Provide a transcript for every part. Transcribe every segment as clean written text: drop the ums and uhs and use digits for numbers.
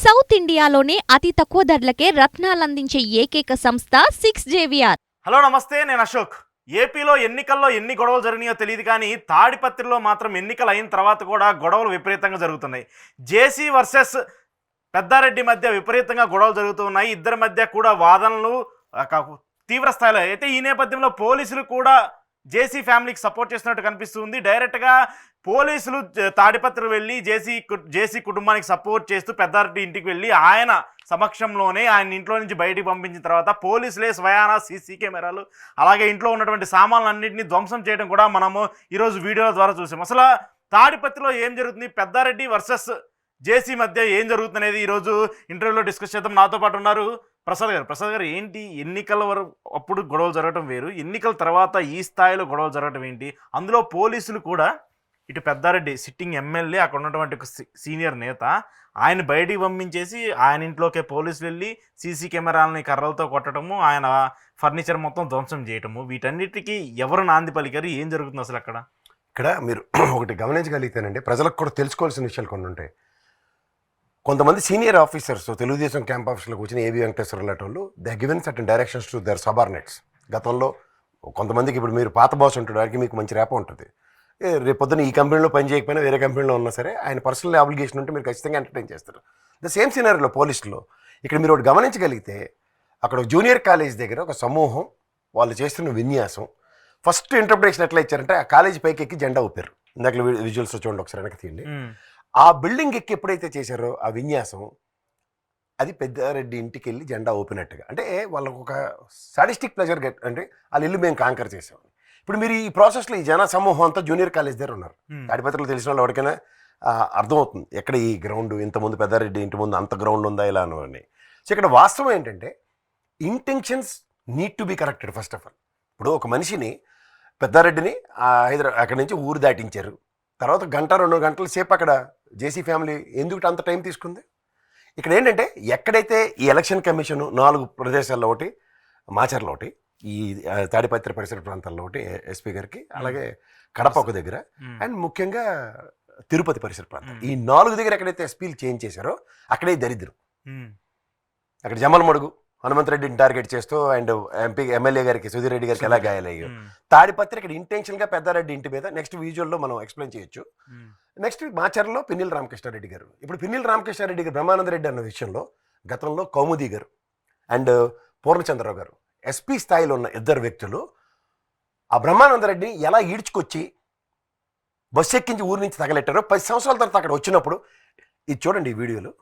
South ఇండియాలోనే అతి తక్కువ ధరలకే రత్నాలందించే ఏకైక సంస్థ 6JVR. హలో నమస్తే, నేను అశోక్. ఏపీలో ఎన్నికల్లో ఎన్ని గొడవలు జరిగినాయో తెలియదు, కానీ తాడిపత్రిలో మాత్రం ఎన్నికలు అయిన తర్వాత కూడా గొడవలు విపరీతంగా జరుగుతున్నాయి. జేసీ వర్సెస్ పెద్దారెడ్డి మధ్య విపరీతంగా గొడవలు జరుగుతున్నాయి. ఇద్దరి మధ్య కూడా వాదనలు తీవ్ర స్థాయిలో. అయితే ఈ నేపథ్యంలో పోలీసులు కూడా జేసీ ఫ్యామిలీకి సపోర్ట్ చేస్తున్నట్టు కనిపిస్తుంది. డైరెక్ట్గా పోలీసులు తాడిపత్రి వెళ్ళి జేసీ కుటుంబానికి సపోర్ట్ చేస్తూ పెద్దారెడ్డి ఇంటికి వెళ్ళి ఆయన సమక్షంలోనే ఆయన ఇంట్లో నుంచి బయటికి పంపించిన తర్వాత పోలీసులే స్వయాన సీసీ కెమెరాలు అలాగే ఇంట్లో ఉన్నటువంటి సామాన్లన్నింటినీ ధ్వంసం చేయడం కూడా మనము ఈరోజు వీడియోల ద్వారా చూసాం. అసలు తాడిపత్రిలో ఏం జరుగుతుంది, పెద్దారెడ్డి వర్సెస్ జేసీ మధ్య ఏం జరుగుతుంది అనేది ఈరోజు ఇంటర్వ్యూలో డిస్కస్ చేద్దాం. నాతో పాటు ఉన్నారు ప్రసాద్ గారు. ఏంటి, ఎన్నికల వరకు అప్పుడు గొడవలు జరగడం వేరు, ఎన్నికల తర్వాత ఈ స్థాయిలో గొడవలు జరగడం ఏంటి? అందులో పోలీసులు కూడా ఇటు పెద్దారెడ్డి సిట్టింగ్ ఎమ్మెల్యే, అక్కడ ఉన్నటువంటి ఒక సీనియర్ నేత, ఆయన బయటికి పంపించేసి ఆయన ఇంట్లోకే పోలీసులు వెళ్ళి సీసీ కెమెరాలని కర్రలతో కొట్టడము, ఆయన ఫర్నిచర్ మొత్తం ధ్వంసం చేయటము, వీటన్నిటికీ ఎవరు నాంది పలికారు? ఏం జరుగుతుంది అసలు అక్కడ? ఇక్కడ మీరు ఒకటి గమనించగలిగితేనండి, ప్రజలకు కూడా తెలుసుకోవాల్సిన విషయాలు కొన్ని ఉంటాయి. కొంతమంది సీనియర్ ఆఫీసర్స్ తెలుగుదేశం క్యాంప్ ఆఫీస్లోకి వచ్చిన ఏబీ వెంకటేశ్వర వాళ్ళు they given certain directions to their subordinates. గతంలో కొంతమందికి, ఇప్పుడు మీరు పాత బాస్ ఉంటాడు, వారికి మీకు మంచి రేప ఉంటుంది. రేపు పొద్దున ఈ కంపెనీలో పని చేయకపోయినా వేరే కంపెనీలో ఉన్నా సరే ఆయన పర్సనల్ ఆబ్లిగేషన్ ఉంటే మీరు ఖచ్చితంగా ఎంటర్టైన్ చేస్తారు. ద సేమ్ సినారీలో పోలీసులో ఇక్కడ మీరు ఒకటి గమనించగలిగితే, అక్కడ జూనియర్ కాలేజ్ దగ్గర ఒక సమూహం వాళ్ళు చేస్తున్న విన్యాసం ఫస్ట్ ఇంటర్ప్రిటేషన్ ఎట్లా ఇచ్చారంటే, ఆ కాలేజీ పైకి ఎక్కి జెండా ఊపారు. ఇందాక విజువల్స్ చూడండి ఒకసారి, వెనక్కి తీయండి. ఆ బిల్డింగ్ ఎక్కి ఎప్పుడైతే చేశారో ఆ విన్యాసం, అది పెద్దారెడ్డి ఇంటికి వెళ్ళి జెండా ఊపినట్టుగా. అంటే వాళ్ళకు ఒక సాడిస్టిక్ ప్లెజర్ అంటే వాళ్ళ ఇల్లు మేము కాంకర్ చేసాం. ఇప్పుడు మీరు ఈ ప్రాసెస్లో ఈ జన సమూహం అంతా జూనియర్ కాలేజ్ దగ్గర ఉన్నారు. తాడిపత్రిలో తెలిసిన వాళ్ళు ఎవరికైనా అర్థమవుతుంది ఎక్కడ ఈ గ్రౌండ్, ఇంతకుముందు పెద్దారెడ్డి ఇంటి ముందు అంత గ్రౌండ్ ఉందా ఇలా అని. సో ఇక్కడ వాస్తవం ఏంటంటే, intentions need to be corrected first of all. ఇప్పుడు ఒక మనిషిని, పెద్దారెడ్డిని అక్కడి నుంచి ఊరు దాటించారు. తర్వాత గంట 2 గంటల సేపు అక్కడ జేసీ ఫ్యామిలీ ఎందుకు అంత టైం తీసుకుంది? ఇక్కడ ఏంటంటే, ఎక్కడైతే ఈ ఎలక్షన్ కమిషన్ 4 ప్రదేశాల్లో, ఒకటి మాచర్లో, ఒకటి ఈ తాడిపత్రి పరిసర ప్రాంతాల్లో, ఒకటి ఎస్పీ గారికి, అలాగే కడప ఒక దగ్గర, అండ్ ముఖ్యంగా తిరుపతి పరిసర ప్రాంతం, ఈ 4 దగ్గర ఎక్కడైతే ఎస్పీలు చేంజ్ చేశారో అక్కడే దరిద్రం. అక్కడ జమ్మలమడుగు హనుమంతరెడ్డిని టార్గెట్ చేస్తూ అండ్ ఎమ్మెల్యే గారికి, సుధీర్ రెడ్డి గారికి ఎలా గాయాలయ్యో. తాడిపత్రి ఇక్కడ ఇంటెన్షన్గా పెద్దారెడ్డి ఇంటి మీద నెక్స్ట్ విజువల్లో మనం ఎక్స్ప్లెయిన్ చేయొచ్చు. నెక్స్ట్ మాచర్లో పిన్నెల రామకృష్ణారెడ్డి గారు. ఇప్పుడు పిన్నెల రామకృష్ణారెడ్డి గారు బ్రహ్మానందరెడ్డి అన్న విషయంలో గతంలో కౌముది గారు అండ్ పూర్ణచంద్రరావు గారు ఎస్పీ స్థాయిలో ఉన్న ఇద్దరు వ్యక్తులు ఆ బ్రహ్మానందరెడ్డిని ఎలా ఈడ్చుకొచ్చి బస్సు ఎక్కించి ఊరి నుంచి తగలెట్టారో 10 సంవత్సరాల తర్వాత అక్కడ వచ్చినప్పుడు ఇది చూడండి ఈ వీడియోలో.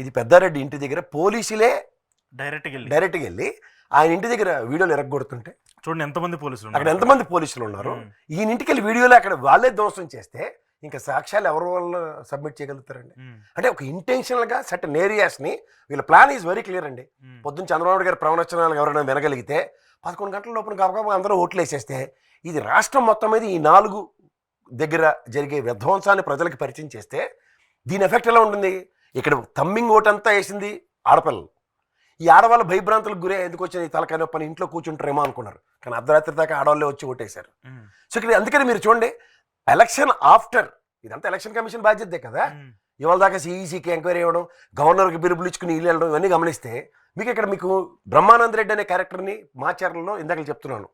ఇది పెద్దారెడ్డి ఇంటి దగ్గర పోలీసులే డైరెక్ట్గా వెళ్ళి ఆయన ఇంటి దగ్గర వీడియోలు ఎరగొడుతుంటే చూడండి ఎంతమంది పోలీసులు, అక్కడ ఎంతమంది పోలీసులు ఉన్నారు. ఈయన ఇంటికి వెళ్ళి వీడియోలో అక్కడ వాళ్ళే ధ్వంసం చేస్తే ఇంకా సాక్ష్యాలు ఎవరి వల్ల సబ్మిట్ చేయగలుగుతారండి? అంటే ఒక ఇంటెన్షనల్గా సర్టన్ ఏరియాస్ని, వీళ్ళ ప్లాన్ ఈజ్ వెరీ క్లియర్ అండి. పొద్దున్న చంద్రబాబు గారి ప్రవచనాలు ఎవరైనా వినగలిగితే 11 గంటల లోపల కాబట్టి అందరూ ఓట్లు వేసేస్తే ఇది రాష్ట్రం మొత్తం మీద ఈ 4 దగ్గర జరిగే విధ్వంసాన్ని ప్రజలకు పరిచయం చేస్తే దీని ఎఫెక్ట్ ఎలా ఉంటుంది? ఇక్కడ తమ్మింగ్ ఓటంతా వేసింది ఆడపిల్లలు. ఈ ఆడవాళ్ళు భయభ్రాంతులకు గురే ఎందుకు వచ్చిన తలకాయ నొప్పని ఇంట్లో కూర్చుంటారేమో అనుకున్నారు, కానీ అర్ధరాత్రి దాకా ఆడవాళ్ళే వచ్చి ఓటేశారు. సో ఇక్కడ అందుకని మీరు చూడండి, ఎలక్షన్ ఆఫ్టర్, ఇదంతా ఎలక్షన్ కమిషన్ బాధ్యతే కదా. ఇవాళ దాకా సిఈసికి ఎంక్వైరీ ఇవ్వడం, గవర్నర్కి బిరుపులు ఇచ్చుకుని ఇల్లు వెళ్ళడం, ఇవన్నీ గమనిస్తే మీకు ఇక్కడ మీకు బ్రహ్మానందరెడ్డి అనే క్యారెక్టర్ని మాచర్లలో ఇందాక చెప్తున్నాను.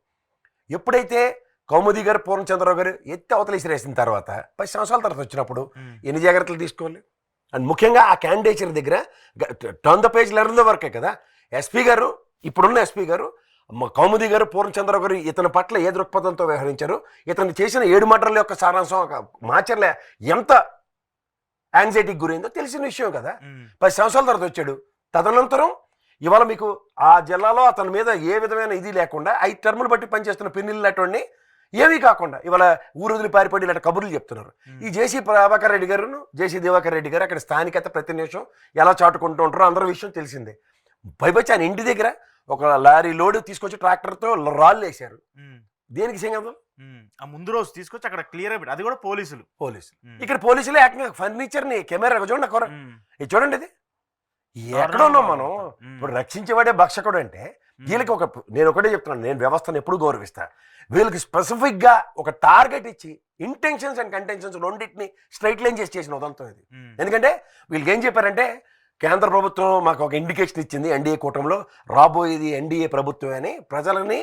ఎప్పుడైతే కౌముది గారు, పూర్ణచంద్రరావు గారు ఎత్తి అవతలేసిరేసిన తర్వాత 10 సంవత్సరాల తర్వాత వచ్చినప్పుడు ఎన్ని జాగ్రత్తలు తీసుకోవాలి? అండ్ ముఖ్యంగా ఆ క్యాండిడేచర్ దగ్గర turn the page learn the వర్కే కదా. ఎస్పీ గారు, ఇప్పుడున్న ఎస్పీ గారు, కౌముది గారు, పూర్ణచంద్రరావు గారు ఇతని పట్ల ఏ దృక్పథంతో వ్యవహరించారు, ఇతను చేసిన 7 మర్డర్ల యొక్క సారాంశం మాచర్ల ఎంత యాంగ్జైటీకి గురైందో తెలిసిన విషయం కదా. 10 సంవత్సరాల తర్వాత వచ్చాడు. తదనంతరం ఇవాళ మీకు ఆ జిల్లాలో అతని మీద ఏ విధమైన ఇది లేకుండా 5 టర్ములు బట్టి పనిచేస్తున్న పిన్నెల్లి అటువంటి ఏమీ కాకుండా ఇవాళ ఊరుదిలి పారిపడి ఇలాంటి కబుర్లు చెప్తున్నారు. ఈ జేసీ ప్రభాకర్ రెడ్డి గారును, జేసీ దివాకర్ రెడ్డి గారు అక్కడ స్థానికత ప్రతి నిమిషం ఎలా చాటుకుంటూ ఉంటారో అందరూ విషయం తెలిసిందే. పైపచ్చి ఆయన ఇంటి దగ్గర ఒక లారీ లోడ్ తీసుకొచ్చి ట్రాక్టర్తో రాళ్ళు వేశారు. దేనికి సంగతం? ఆ ముందు రోజు తీసుకొచ్చి అక్కడ క్లియర్ అయిపోయి, అది కూడా పోలీసులు. ఇక్కడ పోలీసులే ఏకంగా ఫర్నిచర్ని కెమెరా చూడండి, ఇది చూడండి, ఇది ఎక్కడ ఉన్నాం మనం. ఇప్పుడు రక్షించేవాడే భక్షకుడు అంటే వీళ్ళకి ఒక, నేను ఒకటే చెప్తున్నాను, నేను వ్యవస్థను ఎప్పుడు గౌరవిస్తా. వీళ్ళకి స్పెసిఫిక్గా ఒక టార్గెట్ ఇచ్చి ఇంటెన్షన్స్ అండ్ కంటెన్షన్స్ రెండింటిని స్ట్రైట్ లైన్ చేసిన ఉదంతం ఇది. ఎందుకంటే వీళ్ళకి ఏం చెప్పారంటే, కేంద్ర ప్రభుత్వం మాకు ఒక ఇండికేషన్ ఇచ్చింది ఎన్డీఏ కూటమిలో రాబోయేది ఎన్డీఏ ప్రభుత్వం అని ప్రజలని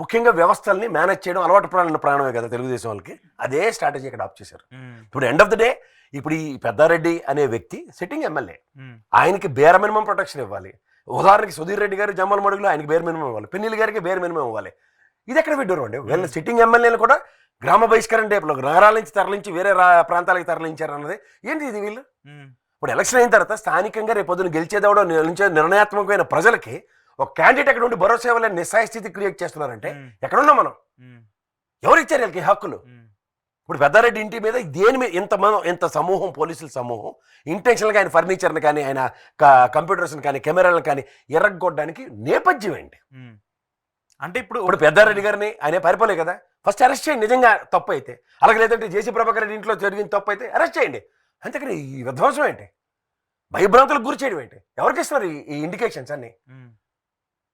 ముఖ్యంగా వ్యవస్థల్ని మేనేజ్ చేయడం అలవాటు ప్రాణమే కదా తెలుగుదేశం వాళ్ళకి. అదే స్ట్రాటజీ ఇక్కడ ఆప్ చేశారు. ఇప్పుడు ఎండ్ ఆఫ్ ద డే ఇప్పుడు ఈ పెద్దారెడ్డి అనే వ్యక్తి సిట్టింగ్ ఎమ్మెల్యే, ఆయనకి బేర్ మినిమం ప్రొటెక్షన్ ఇవ్వాలి. ఉదాహరణకి సుధీర్ రెడ్డి గారు జమ్మల మడుగులో ఆయనకి బేర్ మినిమం ఇవ్వాలి, పిన్నిల్ గారికి బేర్ మినిమం ఇవ్వాలి. ఇది ఎక్కడ విడ్డూరం అండి? వీళ్ళ సిట్టింగ్ ఎమ్మెల్యేలు కూడా గ్రామ బహిష్కరణ టైపులో నగరాల నుంచి తరలించి వేరే ప్రాంతాలకు తరలించారు అన్నది ఏంటి ఇది? వీళ్ళు ఇప్పుడు ఎలక్షన్ అయిన తర్వాత స్థానికంగా రేపు పొద్దున గెలిచేదేవడో నిర్ణయాత్మకమైన ప్రజలకి ఒక క్యాండిడేట్ అక్కడ ఉండి భరోసా ఇవ్వాలని నిస్సాయ స్థితి క్రియేట్ చేస్తున్నారంటే ఎక్కడున్నాం మనం? ఎవరు ఇచ్చారు వీళ్ళకి హక్కులు? ఇప్పుడు పెద్దారెడ్డి ఇంటి మీద దేని మీద ఇంత సమూహం, పోలీసుల సమూహం ఇంటెన్షనల్గా ఆయన ఫర్నిచర్ని కానీ ఆయన కంప్యూటర్స్ని కానీ కెమెరాలను కానీ ఎర్రగొట్టడానికి నేపథ్యం ఏంటి? అంటే ఇప్పుడు పెద్దారెడ్డి గారిని ఆయన పరిపోలే కదా, ఫస్ట్ అరెస్ట్ చేయండి నిజంగా తప్పు అయితే. అలాగే లేదంటే జేసీ ప్రభాకర్ రెడ్డి ఇంట్లో జరిగిన తప్పు అయితే అరెస్ట్ చేయండి. అంతేకాని ఈ విధ్వంసం ఏంటి? భయభ్రాంతులకు గురి చేయడం ఏంటి? ఎవరికి ఇస్తున్నారు ఈ ఇండికేషన్స్ అన్ని?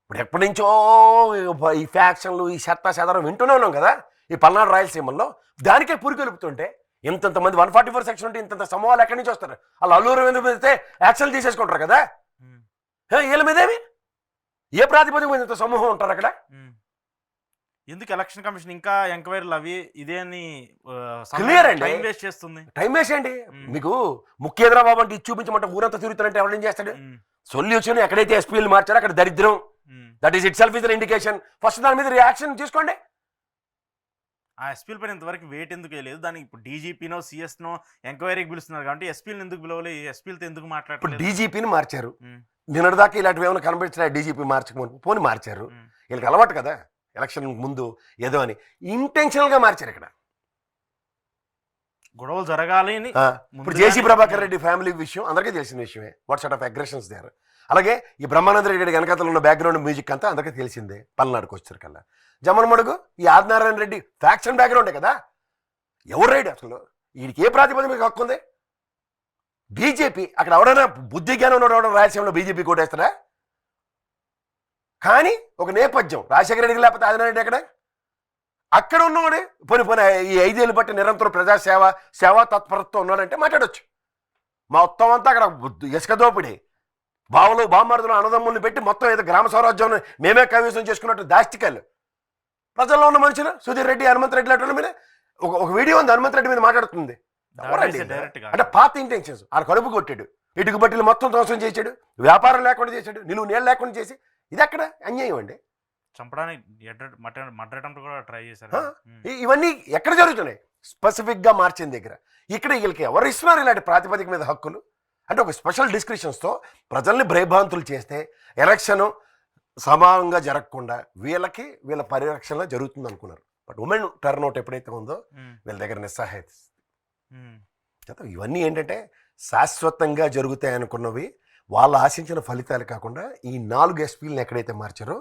ఇప్పుడు ఎప్పటి నుంచో ఈ ఫ్యాక్షన్లు ఈ చెదరం వింటూనే ఉన్నాం కదా ఈ పల్నాడు రాయలసీమల్లో. దానికే పురికొలుపుతుంటే ఇంతంతమంది 144 సెక్షన్ ఉంటే ఇంత సమూహాలు ఎక్కడి నుంచి వస్తారు? వాళ్ళు అల్లూరు మీద యాక్షన్ తీసేసుకుంటారు కదా. వీళ్ళ మీదేమి ఏ ప్రాతిపదిక మీద ఇంత సమూహం ఉంటారు అక్కడ? ఎందుకు ఎలక్షన్ కమిషన్ ఇంకా ఎంక్వైరీలు అవి ఇదే అని క్లియర్ అండి, టైం వేస్ట్ చేస్తుంది. టైం వేస్ట్ అండి. మీకు ముఖ్యేంద్ర బాబు అంటే ఇది చూపించమంటే ఊరంతా తిరుగుతారంటే ఎవరేం చేస్తాడు? సొల్యూషన్ ఎక్కడైతే ఎస్పీలు మార్చారో అక్కడ దరిద్రం. That is it self is indication. First దాని మీద రియాక్షన్ తీసుకోండి. ఆ ఎస్పీల పైన ఇంతవరకు వెయిట్ ఎందుకు వేయలేదు? దానికి ఇప్పుడు డీజీపీనో సిఎస్నో ఎంక్వైరీకి పిలుస్తున్నారు కాబట్టి ఎస్పీలను ఎందుకు పిలవలే? ఎస్పీలతో ఎందుకు మాట్లాడారు? డీజీపీని మార్చారు, నిన్నటిదాకా ఇలాంటివి ఏమైనా కనిపించిన డీజీపీ మార్చకపోతే పోని మార్చారు. వీళ్ళకి అలవాటు కదా ఎలక్షన్ ముందు ఏదో అని ఇంటెన్షనల్ గా మార్చారు. ఇక్కడ గొడవలు జరగాలి అని ఇప్పుడు జేసీ ప్రభాకర్ రెడ్డి ఫ్యామిలీ విషయం అందరికీ తెలిసిన విషయమే. What sort of aggressions there. అలాగే ఈ బ్రహ్మానంద రెడ్డి వెనకాతలు ఉన్న బ్యాక్గ్రౌండ్ మ్యూజిక్ అంతా అందరికీ తెలిసిందే. పల్నాడుకు వచ్చారు కల్లా జమ్మలమడుగు ఈ ఆదినారాయణ రెడ్డి ఫ్యాక్షన్ బ్యాక్గ్రౌండే కదా. ఎవరు రైడ్ అసలు? వీడికి ఏ ప్రాతిపదిక మీకు హక్కు ఉంది? బీజేపీ అక్కడ ఎవడైనా బుద్ధి జ్ఞానం ఉన్నాడు రాయలసీమలో బీజేపీ కోటేస్తారా? కానీ ఒక నేపథ్యం రాజశేఖర రెడ్డికి లేకపోతే ఆదినారాయణ రెడ్డి ఎక్కడ? అక్కడ ఉన్నవాడు పోనీ ఈ 5 ఏళ్ళు బట్టి నిరంతరం సేవా తత్పరతో ఉన్నాడంటే మాట్లాడొచ్చు. మొత్తం అంతా అక్కడ ఇసుక దోపిడీ, బావలు బామ్మర్దులు అన్నదమ్ముల్ని పెట్టి మొత్తం ఏదో గ్రామ స్వరాజ్యం మేమే కైవసం చేసుకున్నట్టు దాష్టికాలు. ప్రజల్లో ఉన్న మనుషులు సుధీర్ రెడ్డి, హనుమంత్ రెడ్డి లాంటి మీద ఒక వీడియో ఉంది హనుమంత్ రెడ్డి మీద మాట్లాడుతుంది. అంటే పాత ఇంటెన్షన్స్. ఆయన కడుపు కొట్టాడు, ఇటుకు బట్టీలు మొత్తం ధ్వంసం చేశాడు, వ్యాపారం లేకుండా చేశాడు, నిలువు నీళ్ళు లేకుండా చేసి. ఇది ఎక్కడ అన్యాయం అండి? చంపడానికి మర్డర్ కూడా ట్రై చేశారు. ఇవన్నీ ఎక్కడ జరుగుతున్నాయి? స్పెసిఫిక్ గా మార్చిన దగ్గర. ఇక్కడ వీళ్ళకి ఎవరు ఇస్తున్నారు ఇలాంటి ప్రాతిపదిక మీద హక్కులు? అంటే ఒక స్పెషల్ డిస్క్రిప్షన్స్తో ప్రజల్ని భయభ్రాంతులు చేస్తే ఎలక్షన్ సమానంగా జరగకుండా వీళ్ళ పరిరక్షణ జరుగుతుంది అనుకున్నారు. బట్ ఉమెన్ టర్న్అవుట్ ఎప్పుడైతే ఉందో వీళ్ళ దగ్గర నిస్సహాయత. ఇవన్నీ ఏంటంటే శాశ్వతంగా జరుగుతాయి అనుకున్నవి వాళ్ళు ఆశించిన ఫలితాలు కాకుండా ఈ 4 ఎస్పీలను ఎక్కడైతే మార్చారో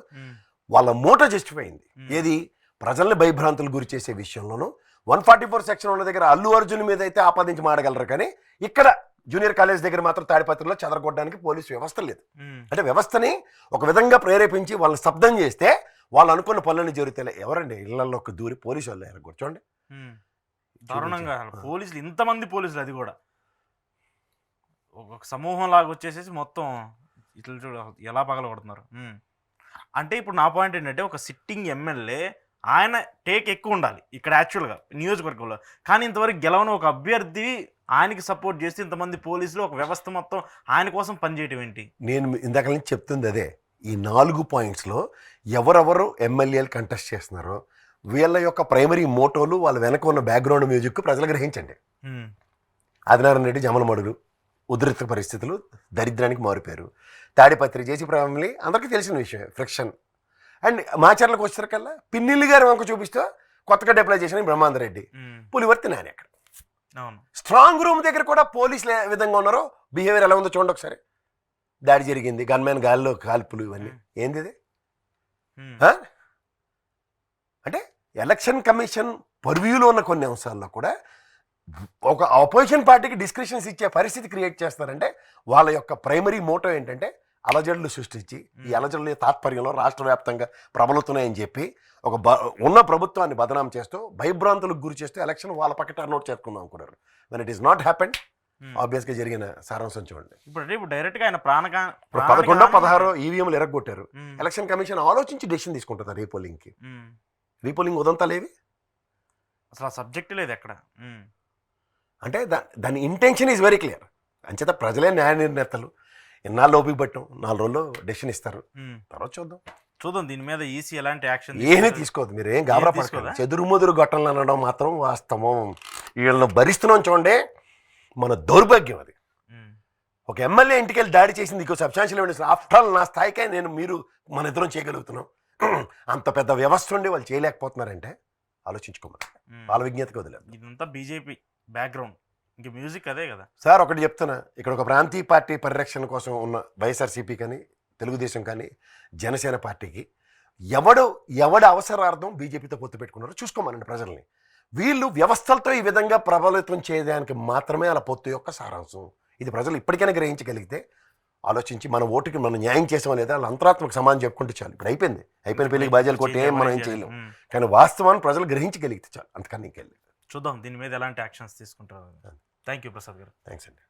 వాళ్ళ మూట జస్టిఫై అయింది. ఏది? ప్రజల్ని భయభ్రాంతులు గురి చేసే విషయంలోనూ 144 సెక్షన్ ఉన్న దగ్గర అల్లు అర్జున్ మీద అయితే ఆపాదించి మాడగలరు, కానీ ఇక్కడ జూనియర్ కాలేజ్ దగ్గర మాత్రం తాడిపత్రిలో చెదరగొట్టడానికి పోలీసు వ్యవస్థ లేదు. అంటే వ్యవస్థని ఒక విధంగా ప్రేరేపించి వాళ్ళని స్తబ్దం చేస్తే వాళ్ళు అనుకున్న పనులని జరుగుతాయి. ఎవరండి ఇళ్లలోకి దూరి పోలీసు వాళ్ళు కూర్చోండి. దారుణంగా పోలీసులు, ఇంతమంది పోలీసులు, అది కూడా ఒక సమూహం లాగా వచ్చేసేసి మొత్తం ఇట్లా చూడ ఎలా పగలగొడుతున్నారు. అంటే ఇప్పుడు నా పాయింట్ ఏంటంటే ఒక సిట్టింగ్ ఎమ్మెల్యే ఆయన టేక్ ఎక్కువ ఉండాలి ఇక్కడ యాక్చువల్గా నియోజకవర్గంలో, కానీ ఇంతవరకు గెలవని ఒక అభ్యర్థి ఆయనకి సపోర్ట్ చేసి ఇంతమంది పోలీసులు ఒక వ్యవస్థ మొత్తం ఆయన కోసం పనిచేయటం ఏంటి? నేను ఇందాక నుంచి చెప్తుంది అదే. ఈ 4 పాయింట్స్లో ఎవరెవరు ఎమ్మెల్యేలు కంటెస్ట్ చేస్తున్నారో వీళ్ళ యొక్క ప్రైమరీ మోటోలు, వాళ్ళ వెనక ఉన్న బ్యాక్గ్రౌండ్ మ్యూజిక్ ప్రజలు గ్రహించండి. ఆదినారాయణ రెడ్డి జమలమడుగు ఉధృత పరిస్థితులు, దరిద్రానికి మారిపోయారు. తాడిపత్రి జేసీ ఫ్యామిలీ అందరికీ తెలిసిన విషయం, ఫ్రిక్షన్. అండ్ మాచర్లకు వచ్చేసరికల్లా పిన్నిల్లి గారు వంక చూపిస్తూ కొత్తగా డిప్లై చేసిన బ్రహ్మానంద రెడ్డి, పులివర్తి నాని. అక్కడ స్ట్రాంగ్ రూమ్ దగ్గర కూడా పోలీసులు ఏ విధంగా ఉన్నారో బిహేవియర్ ఎలా ఉందో చూడండి ఒకసారి. దాడి జరిగింది, గన్మ్యాన్ గాలిలో కాల్పులు, ఇవన్నీ ఏంది ఇది? అంటే ఎలక్షన్ కమిషన్ పర్వ్యూలో ఉన్న కొన్ని అంశాల్లో కూడా ఒక ఆపోజిషన్ పార్టీకి డిస్క్రిప్షన్స్ ఇచ్చే పరిస్థితి క్రియేట్ చేస్తారంటే వాళ్ళ యొక్క ప్రైమరీ మోటో ఏంటంటే అలజడులు సృష్టించి ఈ అలజడుల తాత్పర్యంలో రాష్ట్ర వ్యాప్తంగా ప్రబలుతున్నాయని చెప్పి ఉన్న ప్రభుత్వాన్ని బదనాం చేస్తూ భయభ్రాంతులకు గురి చేస్తూ ఎలక్షన్ వాళ్ళ పక్క టర్న్అవుట్ చేసుకుందాం అనుకున్నారు. When it is not happened, ఆబ్వియస్గా జరిగిన సారాంశం చూడండి. ఇప్పుడు డైరెక్ట్గా ఆయన ఇప్పుడు 11-16 ఈవీఎంలు ఎరగొట్టారు. ఎలక్షన్ కమిషన్ ఆలోచించి డెసిషన్ తీసుకుంటుంది రీపోలింగ్కి. రీపోలింగ్ ఉదంతాలేవి అసలు ఆ సబ్జెక్ట్ లేదు ఎక్కడ. అంటే దాని ఇంటెన్షన్ ఈజ్ వెరీ క్లియర్. అంచేత ప్రజలే న్యాయ నిర్ణేతలు. ఎన్నాళ్ళు ఓపిక పట్టం, 4 రోజుల్లో డెసిషన్ ఇస్తారు. తర్వాత చూద్దాం దీని మీద ఈసీ ఎలాంటి యాక్షన్ ఏమీ తీసుకోవద్దు. మీరు ఏం గాబరా పడకండి. చెదురుముదురు ఘటనలు అనడం మాత్రం వాస్తవం. వీళ్ళని భరిస్తున్నాం చూడండి, మన దౌర్భాగ్యం అది. ఒక ఎమ్మెల్యే ఇంటికి వెళ్ళి దాడి చేసింది ఇంకో సబ్స్టాన్షియల్ ఎవిడెన్స్. ఆఫ్టర్ ఆల్ నా స్థాయికే మీరు మన ఇద్దరం చేయగలుగుతున్నాం. అంత పెద్ద వ్యవస్థ ఉండి వాళ్ళు చేయలేకపోతున్నారంటే ఆలోచించుకోమని వాళ్ళ విజ్ఞతకు వదిలేదు. ఇదంతా బీజేపీ బ్యాక్గ్రౌండ్, ఇంక మ్యూజిక్ అదే కదా సార్. ఒకటి చెప్తున్నా, ఇక్కడ ఒక ప్రాంతీయ పార్టీ పరిరక్షణ కోసం ఉన్న వైఎస్ఆర్సీపీ కానీ తెలుగుదేశం కానీ జనసేన పార్టీకి ఎవడు అవసరార్థం బీజేపీతో పొత్తు పెట్టుకున్నారో చూసుకోమనండి ప్రజల్ని. వీళ్ళు వ్యవస్థలతో ఈ విధంగా ప్రభావితం చేయడానికి మాత్రమే అలా పొత్తు యొక్క సారాంశం. ఇది ప్రజలు ఇప్పటికైనా గ్రహించగలిగితే ఆలోచించి మన ఓటుకి మనం న్యాయం చేసామో లేదా వాళ్ళ అంతరాత్మకు సమానం చెప్పుకుంటే చాలు. ఇప్పుడు అయిపోయిన పెళ్లికి బాధ్యాలు కొట్టి మనం ఏం చేయలేం. కానీ వాస్తవాన్ని ప్రజలు గ్రహించగలిగితే చాలు, అంతకన్నా ఇంకెళ్ళి చూద్దాం దీని మీద ఎలాంటి యాక్షన్స్ తీసుకుంటారు. థ్యాంక్ యూ ప్రసాద్ గారు. థ్యాంక్స్ అండి.